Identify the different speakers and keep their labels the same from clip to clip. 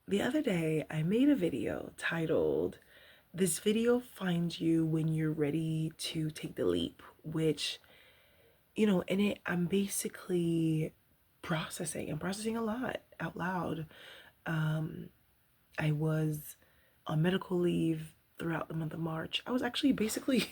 Speaker 1: The other day, I made a video titled, "This video finds you when you're ready to take the leap," which, in it, I'm basically processing a lot out loud. Um, I was on medical leave throughout the month of March. I was actually basically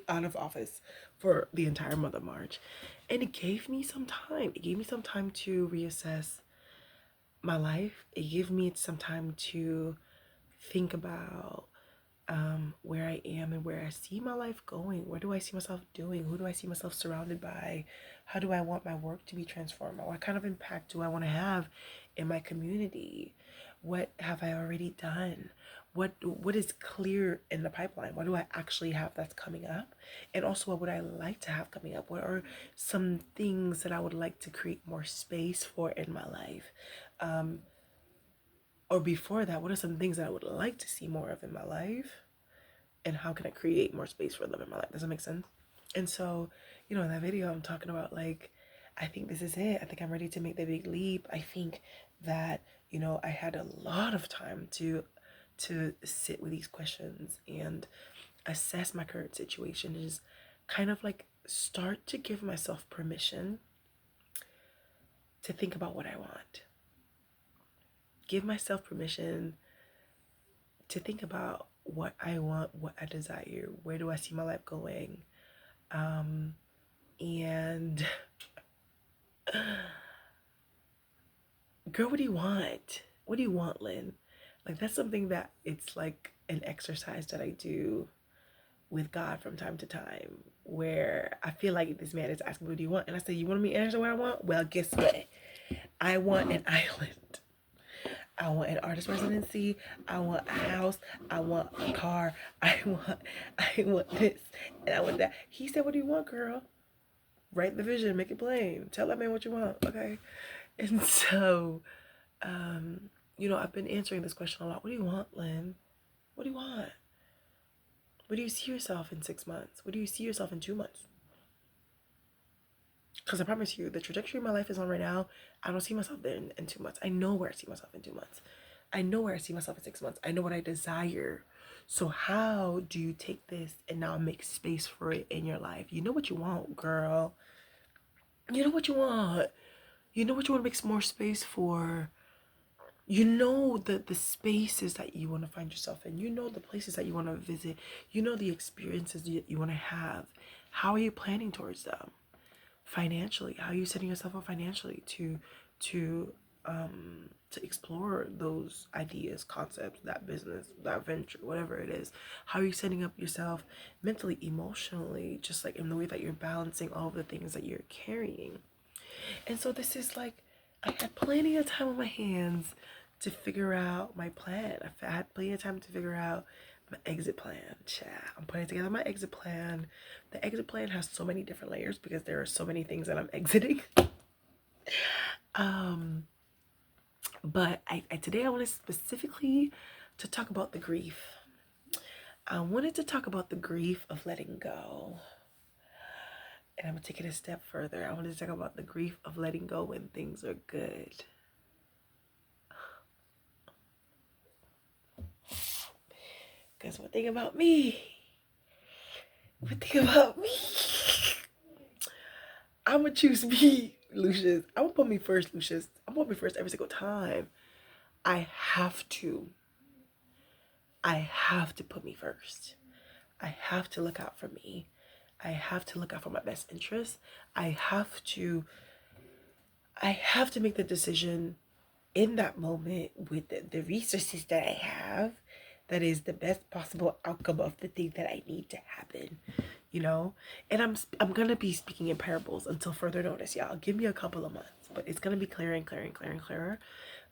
Speaker 1: out of office for the entire month of March. And it gave me some time. It gave me some time to reassess my life. It gave me some time to think about where I am and where I see my life going. Where do I see myself doing? Who do I see myself surrounded by? How do I want my work to be transformed? What kind of impact do I want to have in my community? What have I already done? What is clear in the pipeline? What do I actually have that's coming up? And also, what would I like to have coming up? What are some things that I would like to create more space for in my life? Um, or before that, what are some things that I would like to see more of in my life? And how can I create more space for them in my life? Does that make sense? And so, in that video, I'm talking about like, I think this is it. I think I'm ready to make the big leap. I think that, I had a lot of time to sit with these questions and assess my current situation, and just kind of like start to give myself permission to think about what I want. Give myself permission to think about what I want, what I desire, where do I see my life going, and girl, what do you want? What do you want, Lynn? Like, that's something that it's like an exercise that I do with God from time to time, where I feel like this man is asking me, what do you want? And I say, you want me to answer what I want? Well, guess what? I want an island. I want an artist residency. I want a house. I want a car. I want this and I want that. He said, what do you want, girl? Write the vision, make it plain. Tell that man what you want, okay? And so, I've been answering this question a lot. What do you want, Lynn? What do you want? Where do you see yourself in 6 months? Where do you see yourself in 2 months? Because I promise you, the trajectory my life is on right now, I don't see myself there in 2 months. I know where I see myself in 2 months. I know where I see myself in 6 months. I know what I desire. So how do you take this and now make space for it in your life? You know what you want, girl. You know what you want. You know what you want to make more space for. You know the spaces that you want to find yourself in. You know the places that you want to visit. You know the experiences you want to have. How are you planning towards them? Financially, how are you setting yourself up financially to to explore those ideas, concepts, that business, that venture, whatever it is? How are you setting up yourself mentally, emotionally, just like in the way that you're balancing all of the things that you're carrying? And so this is like, I had plenty of time on my hands to figure out my plan. I had plenty of time to figure out my exit plan. Chat. I'm putting together my exit plan. The exit plan has so many different layers because there are so many things that I'm exiting. But today I wanted specifically to talk about the grief. I wanted to talk about the grief of letting go. And I'm gonna take it a step further. I wanted to talk about the grief of letting go when things are good. Because one thing about me, I'm gonna choose me, Lucius. I'm gonna put me first, Lucius. I'm gonna put me first every single time. I have to. I have to put me first. I have to look out for me. I have to look out for my best interests. I have to make the decision in that moment with the resources that I have that is the best possible outcome of the thing that I need to happen, and I'm gonna be speaking in parables until further notice, y'all. Give me a couple of months, but it's gonna be clearer and clearer and clearer and clearer.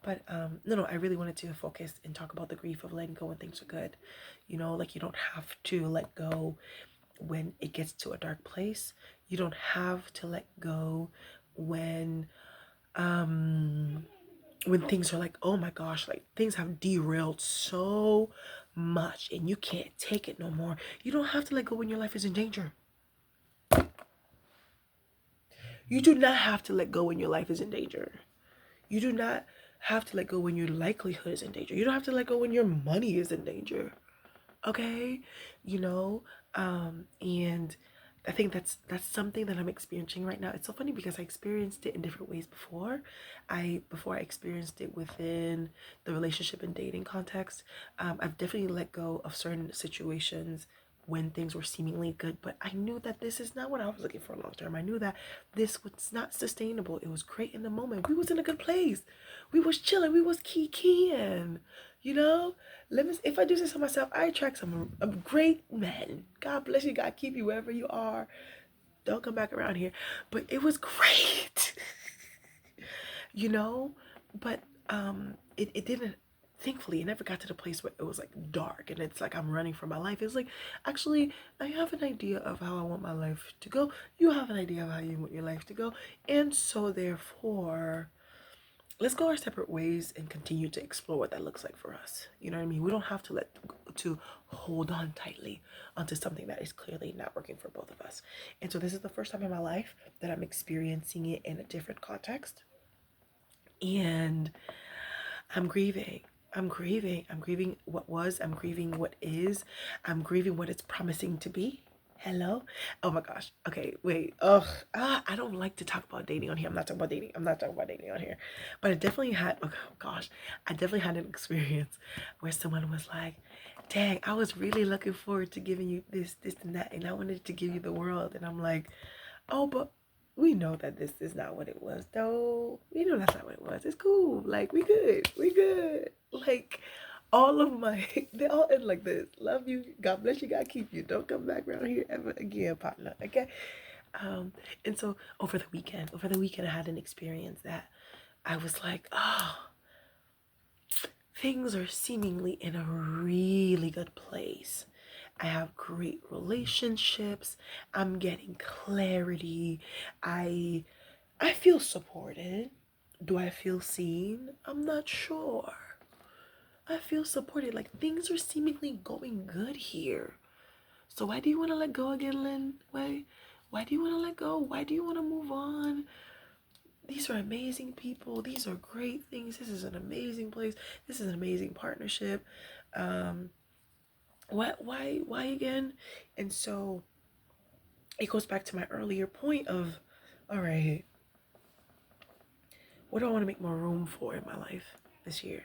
Speaker 1: But no, I really wanted to focus and talk about the grief of letting go when things are good. Like, you don't have to let go when it gets to a dark place. You don't have to let go when things are like, oh my gosh, like things have derailed so much and you can't take it no more. You don't have to let go when your life is in danger. You do not have to let go when your life is in danger. You do not have to let go when your livelihood is in danger. You don't have to let go when your money is in danger. Okay? You know? And I think that's something that I'm experiencing right now. It's so funny because I experienced it in different ways before. Before I experienced it within the relationship and dating context. I've definitely let go of certain situations when things were seemingly good, but I knew that this is not what I was looking for long term. I knew that this was not sustainable. It was great in the moment. We was in a good place. We was chilling. We was kikiing. You know, if I do this to myself, I attract some great men. God bless you. God keep you wherever you are. Don't come back around here. But it was great. You know, but it didn't, thankfully it never got to the place where it was like dark and it's like I'm running for my life. It's like, actually, I have an idea of how I want my life to go. You have an idea of how you want your life to go. And so therefore, let's go our separate ways and continue to explore what that looks like for us. You know what I mean? We don't have to hold on tightly onto something that is clearly not working for both of us. And so this is the first time in my life that I'm experiencing it in a different context. And I'm grieving. I'm grieving. I'm grieving what was. I'm grieving what is. I'm grieving what it's promising to be. Hello? Oh my gosh. Okay, wait. Ugh. I don't like to talk about dating on here. I'm not talking about dating. I'm not talking about dating on here. But I definitely had, oh gosh, I definitely had an experience where someone was like, dang, I was really looking forward to giving you this, and that, and I wanted to give you the world. And I'm like, oh, but we know that this is not what it was, though. We know that's not what it was. It's cool. Like, we good. We good. Like, all of my, they all end like this. Love you. God bless you. God keep you. Don't come back around here ever again, partner. Okay? And so over the weekend, I had an experience that I was like, oh, things are seemingly in a really good place. I have great relationships. I'm getting clarity. I I feel supported. Do I feel seen? I'm not sure. I feel supported. Like things are seemingly going good here. So why do you want to let go again, Lynn? Why do you want to let go? Why do you want to move on? These are amazing people. These are great things. This is an amazing place. This is an amazing partnership. Why again? And so it goes back to my earlier point of, all right, what do I want to make more room for in my life this year?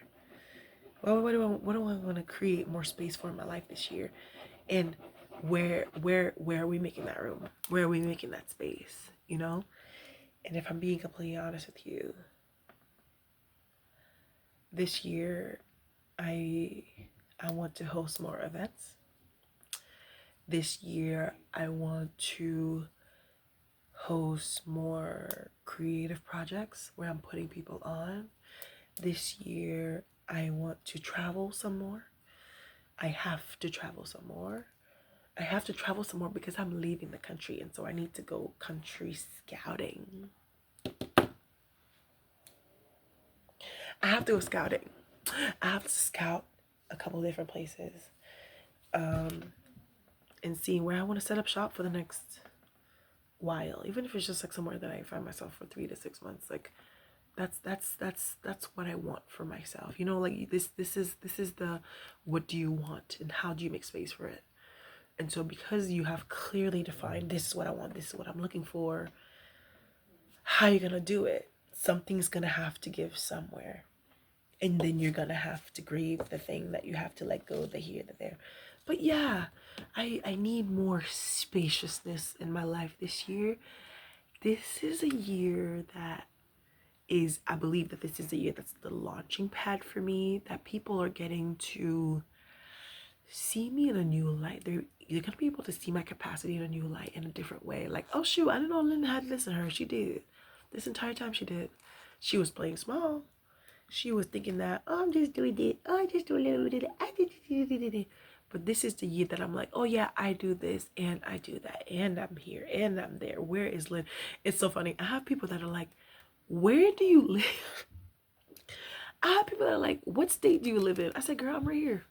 Speaker 1: Well, what do I want to create more space for in my life this year? And where are we making that room? Where are we making that space? You know? And if I'm being completely honest with you, this year I want to host more events. This year I want to host more creative projects where I'm putting people on. This year I want to travel some more. I have to travel some more. I have to travel some more because I'm leaving the country, and so I need to go country scouting. I have to go scouting. I have to scout a couple different places, and see where I want to set up shop for the next while, even if it's just like somewhere that I find myself for 3 to 6 months. Like that's what I want for myself. You know, like this is the, what do you want and how do you make space for it? And so because you have clearly defined, this is what I want, this is what I'm looking for, how are you gonna do it? Something's gonna have to give somewhere. And then you're gonna have to grieve the thing that you have to let go, the here, the there. But yeah, I need more spaciousness in my life this year. This is a year that is, I believe that this is a year that's the launching pad for me, that people are getting to see me in a new light. You're gonna be able to see my capacity in a new light, in a different way. Like, oh shoot, I didn't know Lynn had this in her. She did. This entire time she did. She was playing small. She was thinking that, oh, I'm just doing it. Oh, I just do a little bit of it. I did it. But this is the year that I'm like, oh yeah, I do this and I do that and I'm here and I'm there. Where is Lynn? It's so funny. I have people that are like, where do you live? I have people that are like, what state do you live in? I said, girl, I'm right here.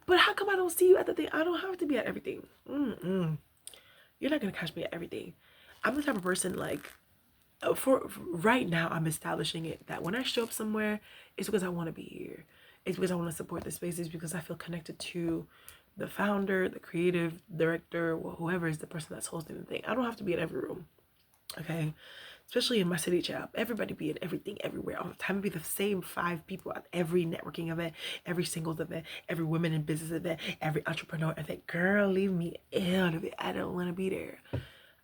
Speaker 1: But how come I don't see you at the thing? I don't have to be at everything. You're not gonna catch me at everything. I'm the type of person, like, for right now, I'm establishing it that when I show up somewhere, it's because I want to be here. It's because I want to support the space. It's because I feel connected to the founder, the creative director, whoever is the person that's hosting the thing. I don't have to be in every room, okay? Especially in my city, child. Everybody be in everything, everywhere, all the time. It'd be the same 5 people at every networking event, every singles event, every women in business event, every entrepreneur event. Girl, leave me out of it. I don't want to be there.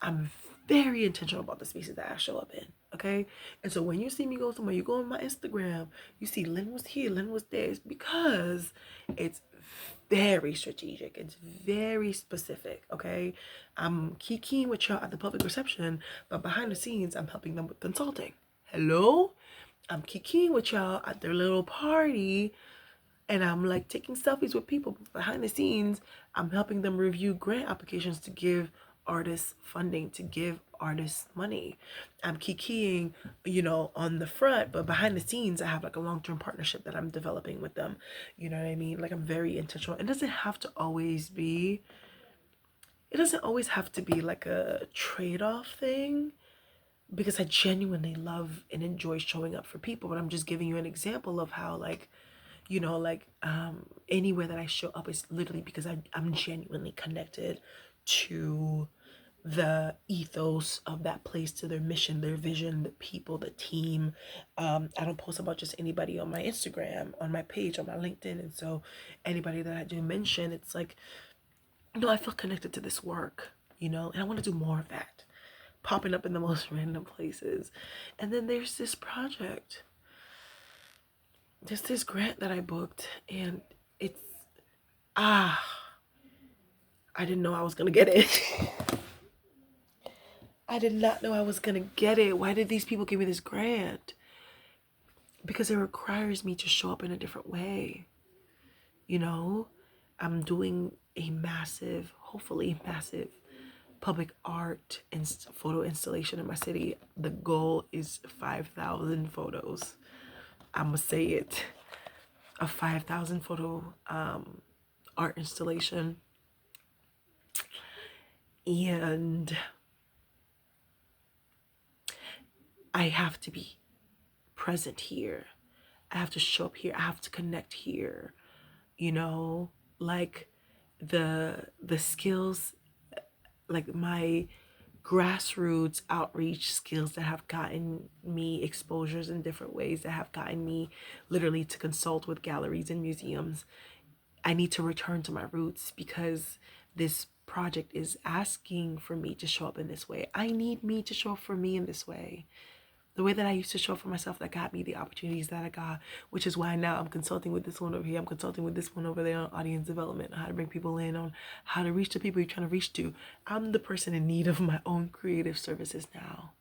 Speaker 1: I'm very intentional about the spaces that I show up in, okay? And so when you see me go somewhere, you go on my Instagram, you see Lynn was here, Lynn was there. It's because it's very strategic. It's very specific, okay? I'm keying with y'all at the public reception, but behind the scenes, I'm helping them with consulting. Hello? I'm keying with y'all at their little party, and I'm like taking selfies with people behind the scenes. I'm helping them review grant applications to give artists funding, to give artists money. I'm keying, on the front, but behind the scenes, I have like a long-term partnership that I'm developing with them. You know what I mean? Like, I'm very intentional. It doesn't always have to be like a trade-off thing, because I genuinely love and enjoy showing up for people. But I'm just giving you an example of how, like, anywhere that I show up is literally because I'm genuinely connected to the ethos of that place, to their mission, their vision, the people, the team. I don't post about just anybody on my Instagram, on my page, on my LinkedIn. And so anybody that I do mention, it's like, no, I feel connected to this work, and I want to do more of that, popping up in the most random places. And then there's this project, there's this grant that I booked, and it's, I didn't know I was gonna get it. I did not know I was gonna get it. Why did these people give me this grant? Because it requires me to show up in a different way. I'm doing a massive, hopefully massive, public art and photo installation in my city. The goal is 5,000 photos. I'm gonna say it. A 5,000 photo art installation. And I have to be present here. I have to show up here. I have to connect here. Like the skills, like my grassroots outreach skills that have gotten me exposures in different ways, that have gotten me literally to consult with galleries and museums. I need to return to my roots, because this project is asking for me to show up in this way. I need me to show up for me in this way. The way that I used to show up for myself, that got me the opportunities that I got, which is why now I'm consulting with this one over here. I'm consulting with this one over there on audience development, on how to bring people in, on how to reach the people you're trying to reach to. I'm the person in need of my own creative services now.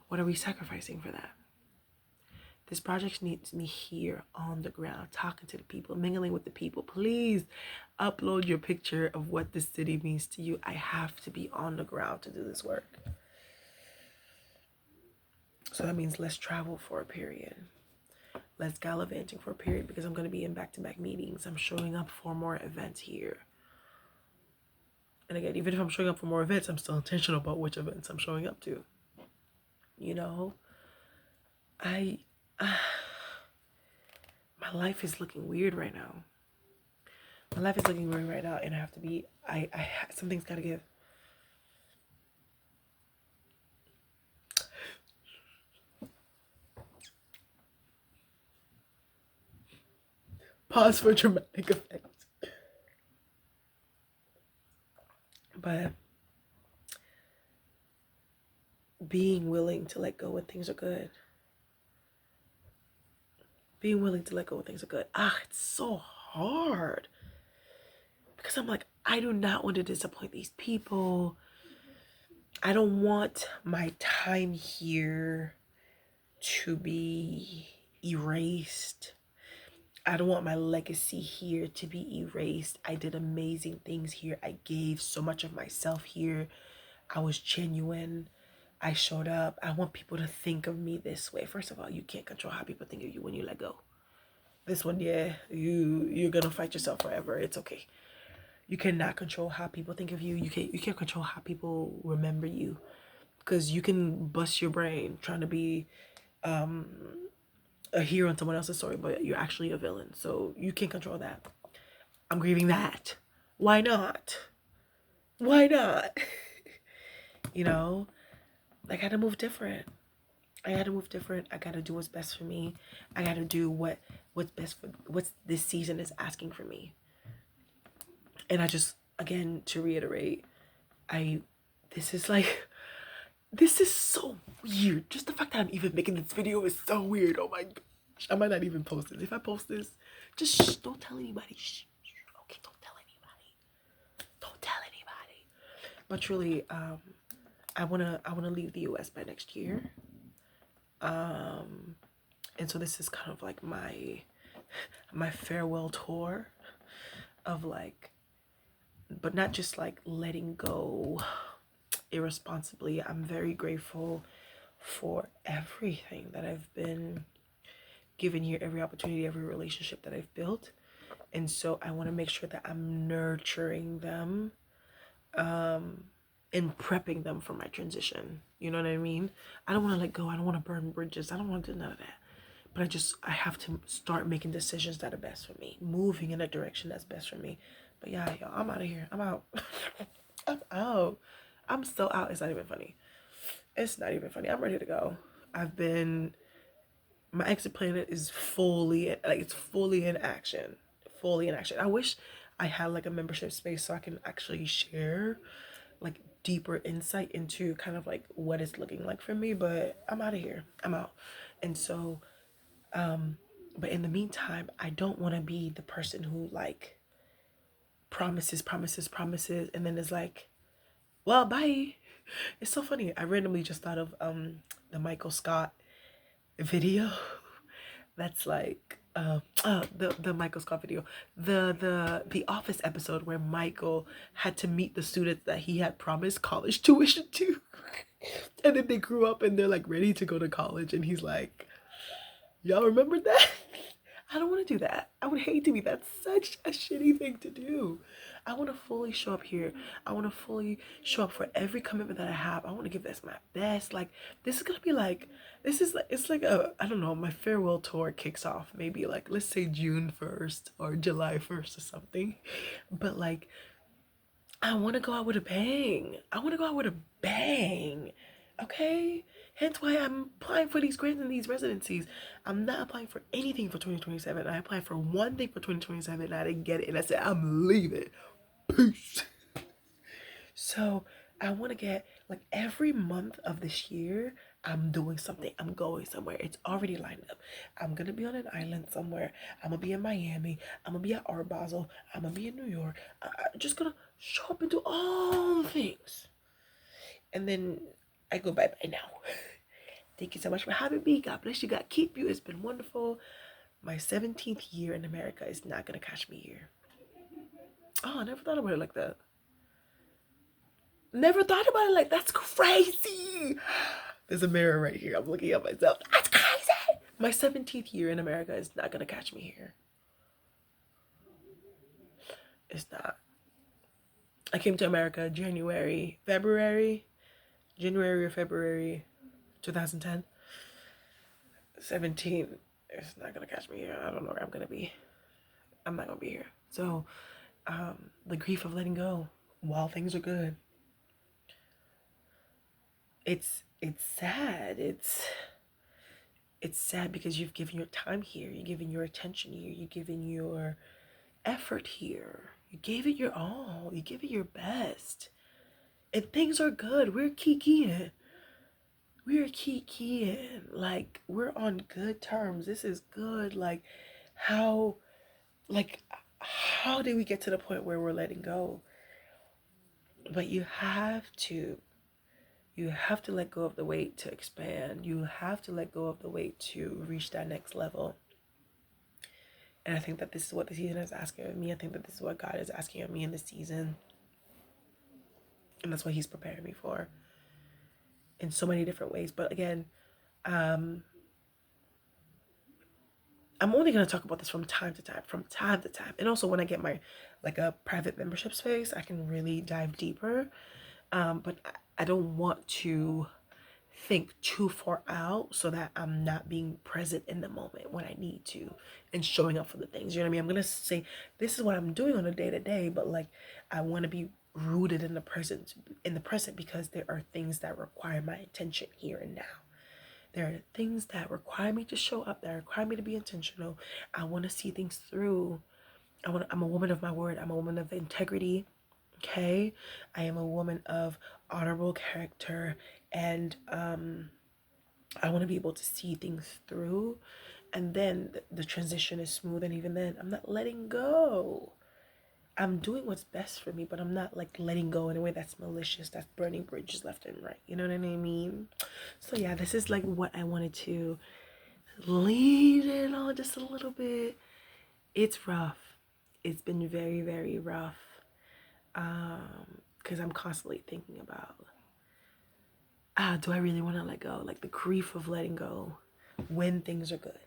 Speaker 1: What are we sacrificing for that? This project needs me here on the ground, talking to the people, mingling with the people. Please upload your picture of what this city means to you. I have to be on the ground to do this work. So that means less travel for a period, less gallivanting for a period, because I'm going to be in back-to-back meetings. I'm showing up for more events here. And again, even if I'm showing up for more events, I'm still intentional about which events I'm showing up to. My life is looking weird right now. My life is looking weird right now, and I have to be, something's got to give. Pause for dramatic effect. But being willing to let go when things are good. Being willing to let go when things are good. It's so hard. Because I'm like, I do not want to disappoint these people. I don't want my time here to be erased. I don't want my legacy here to be erased. I did amazing things here. I gave so much of myself here. I was genuine. I showed up. I want people to think of me this way. First of all, you can't control how people think of you when you let go. This one, yeah, you're gonna fight yourself forever. It's okay. You cannot control how people think of you. You can't control how people remember you. because you can bust your brain trying to be a hero in someone else's story, but you're actually a villain. So you can't control that. I'm grieving that. Why not? Why not? You know, I gotta move different. I gotta move different. I gotta do what's best for me. I gotta do what's best for what's this season is asking for me. And I just, again, to reiterate, I this is like this is so weird. Just the fact that I'm even making this video is so weird. Oh my gosh. I might not even post this. If I post this, just don't tell anybody. Okay, don't tell anybody. Don't tell anybody. But truly, I wanna leave the US by next year. And so this is kind of like my farewell tour of like, but not just like letting go irresponsibly. I'm very grateful for everything that I've been given here, every opportunity, every relationship that I've built. And so I want to make sure that I'm nurturing them and prepping them for my transition. You know what I mean? I don't want to let go. I don't want to burn bridges. I don't want to do none of that. But I have to start making decisions that are best for me, moving in a direction that's best for me. But yeah, y'all, I'm out of here. I'm out. I'm out. I'm so out. It's not even funny. It's not even funny. I'm ready to go. My exit plan is it's fully in action. Fully in action. I wish I had like a membership space so I can actually share like deeper insight into kind of like what it's looking like for me, but I'm out of here. I'm out. And so, but in the meantime, I don't want to be the person who like promises, and then is like, well, bye. It's so funny. I randomly just thought of the Michael Scott video. That's like the Michael Scott video, the Office episode where Michael had to meet the students that he had promised college tuition to, and then they grew up and they're like ready to go to college, and he's like, y'all remember that? I don't want to do that. I would hate to be. That's such a shitty thing to do. I want to fully show up here. I want to fully show up for every commitment that I have. I want to give this my best. Like, this is going to be like, it's like I don't know, my farewell tour kicks off maybe like, let's say June 1st or July 1st or something. But like, I want to go out with a bang. I want to go out with a bang. Okay? Hence why I'm applying for these grants and these residencies. I'm not applying for anything for 2027. I applied for one thing for 2027 and I didn't get it. And I said, I'm leaving. Peace. So I want to get like every month of this year, I'm doing something. I'm going somewhere. It's already lined up. I'm going to be on an island somewhere. I'm going to be in Miami. I'm going to be at Art Basel. I'm going to be in New York. I'm just going to show up and do all the things. And then I go bye-bye now. Thank you so much for having me. God bless you. God keep you. It's been wonderful. My 17th year in America is not going to catch me here. Oh, I never thought about it like that. Never thought about it like that's crazy. There's a mirror right here. I'm looking at myself. That's crazy. My 17th year in America is not going to catch me here. It's not. I came to America January or February 2010. 17. It's not going to catch me here. I don't know where I'm going to be. I'm not going to be here. So, the grief of letting go while things are good. It's sad. It's sad because you've given your time here. You've given your attention here. You've given your effort here. You gave it your all. You gave it your best. And things are good. We're kikiing. Like, we're on good terms. This is good. Like, how did we get to the point where we're letting go? But you have to let go of the weight to expand. You have to let go of the weight to reach that next level. And I think that this is what the season is asking of me. I think that this is what God is asking of me in this season. And that's what he's preparing me for in so many different ways. But again, I'm only going to talk about this from time to time. And also when I get my, like, a private membership space, I can really dive deeper. But I don't want to think too far out so that I'm not being present in the moment when I need to and showing up for the things. You know what I mean? I'm gonna say this is what I'm doing on a day to day, but like I want to be rooted in the present because there are things that require my attention here and now. There are things that require me to show up, that require me to be intentional. I want to see things through. I'm a woman of my word. I'm a woman of integrity. Okay, I am a woman of honorable character, and I want to be able to see things through, and then the transition is smooth. And even then, I'm not letting go. I'm doing what's best for me, but I'm not like letting go in a way that's malicious, that's burning bridges left and right. You know what I mean? So yeah, this is like what I wanted to lean in on just a little bit. It's rough. It's been very, very rough. Because I'm constantly thinking about, do I really want to let go? Like the grief of letting go when things are good.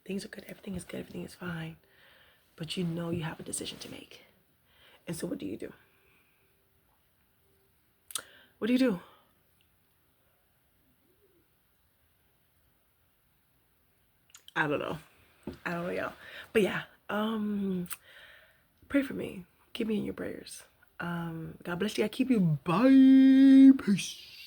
Speaker 1: Things are good, everything is good, everything is fine. But you know you have a decision to make. And so what do you do? What do you do? I don't know. I don't know, y'all. But yeah, pray for me. Keep me in your prayers. God bless you. I keep you. Bye. Peace.